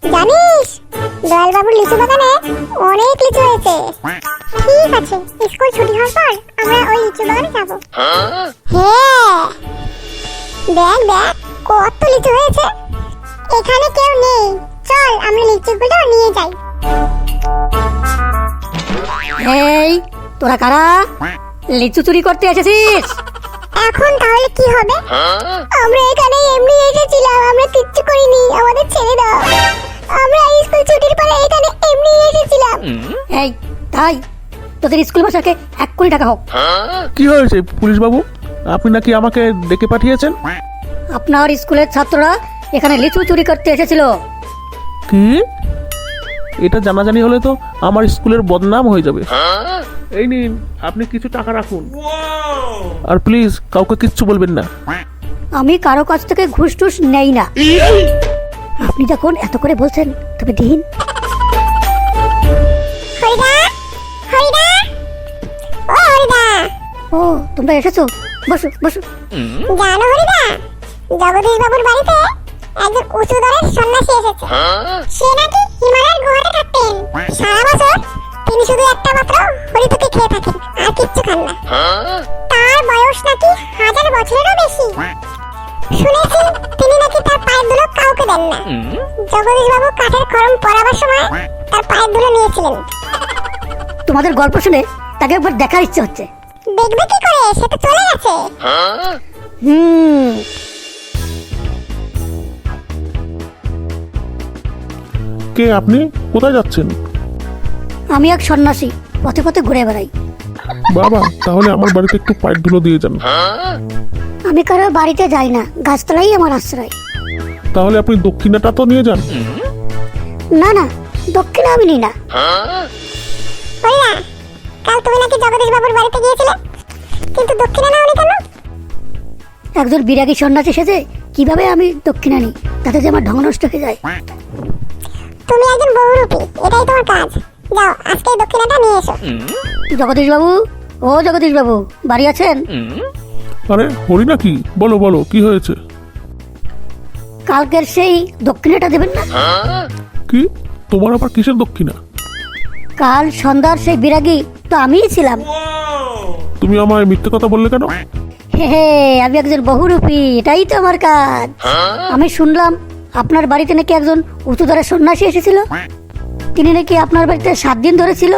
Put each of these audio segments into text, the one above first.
জানিস দয়াল বাবুর লিচু বাগানে অনেক লিচু হয়েছে। ঠিক আছে, স্কুল ছুটি হওয়ার পর আমরা ওই লিচু বাগানে যাব। হ্যাঁ, দেখ দেখ কত লিচু হয়েছে। এখানে কেউ নেই, চল আমরা লিচুগুলো নিয়ে যাই। এই তোরা কারা? লিচু চুরি করতে এসেছিস? এখন তাহলে কি হবে? আমরা এখানে এমনি এসেছিলাম, আমরা কিচ্ছু করিনি, আমাদের ছেড়ে দাও। আমরা স্কুল ছুটির পরে এখানে এমনি এসেছিলাম। এই তাই তোদের স্কুল মাস্টারকে 1 কোটি টাকা হোক। কি হয়েছে পুলিশ বাবু, আপনি নাকি আমাকে ডেকে পাঠিয়েছেন? আপনার স্কুলের ছাত্ররা এখানে লিচু চুরি করতে এসেছিল। কি? এটা জানাজানি হলে তো আমার স্কুলের বদনাম হয়ে যাবে। এই নিন, আপনি কিছু টাকা রাখুন, আর প্লিজ কাউকে কিচ্ছু বলবেন না। আমি কারো কাছ থেকে ঘুষ টুস নেই না। আপনি যখন এত করে বলছেন তবে দিন। হরিদা, হরিদা, ও হরিদা। ও তোমরা এসেছো, বসো বসো। জানো হরিদা, জগদীশ বাবুর বাড়িতে একজন উঁচু দরের সন্ন্যাসী এসেছে। সে নাকি হিমালয়ের গুহাতে থাকতেন। সারা বছর তিনি শুধু একটা মাত্র হরিতকে খেয়ে থাকেন, আর কিচ্ছু খান না। তার বয়স নাকি 1000 বছরেরও বেশি। শুনেছি তিনি নাকি তার পায়ের ধুলো কাউকে দেন না। জগদীশ বাবু কাঠের খড়ম পরাবার সময় তার পায়ের ধুলো নিয়েছিলেন। তোমাদের গল্প শুনে তাকে একবার দেখার ইচ্ছে হচ্ছে। দেখবে কি করে, সে তো চলে গেছে। হুম কে আপনি? কোথায় যাচ্ছেন? আমি এক সন্ন্যাসী, পথে পথে ঘুরে বেড়াই। বাবা, তাহলে আমার বাড়িতে একটু পায়ের ধুলো দিয়ে যান। আমি কারো বাড়িতে যাই না, গাছতলাই আমার আশ্রয়। তাহলে আপনি দক্ষিণাটা তো নিয়ে যান। না না, দক্ষিণে আমি নিই না। হরিদা, কাল তুমি নাকি জগদীশ বাবুর বাড়িতে গিয়েছিলে, কিন্তু দক্ষিণা নাওনি কেন? একজন বিরাগী সন্ন্যাসী সেজে কিভাবে আমি দক্ষিণা নিই, তাতে যে আমার ঢং নষ্ট হয়ে যায়। তুমি একজন বহুরূপী, এটাই তোমার কাজ। যাও, আজকে দক্ষিণাটা নিয়ে এসো। জগদীশ বাবু, ও জগদীশ বাবু, বাড়ি আছেন? আরে হরি নাকি? বলো বলো, কি হয়েছে? কালকের সেই দক্ষিণাটা দেবেন না? কি? তোমার আবার কিসের দক্ষিণা? কাল সন্ধ্যার সেই বিরাগী তো আমিই ছিলাম। তুমি আমায় মিথ্যে কথা বললে কেন? হে হে, আমি একজন বহুরূপী, এটাই তো আমার কাজ। আমি শুনলাম আপনার বাড়িতে নাকি একজন উঁচুদরের সন্ন্যাসী এসেছিল। তিনি নাকি আপনার বাড়িতে 7 দিন ধরে ছিল।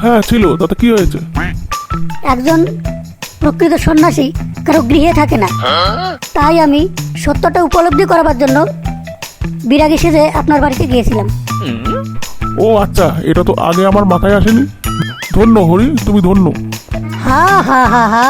হ্যাঁ ছিল, তাতে কি হয়েছে? একজন প্রকৃত সন্ন্যাসী কারো গৃহে থাকে না, তাই আমি সত্যটা উপলব্ধি করাবার জন্য বিরাগী সেজে আপনার বাড়িতে গিয়েছিলাম। ও আচ্ছা, এটা তো আগে আমার মাথায় আসেনি। ধন্য হরি, তুমি ধন্য। হা হা হা হা।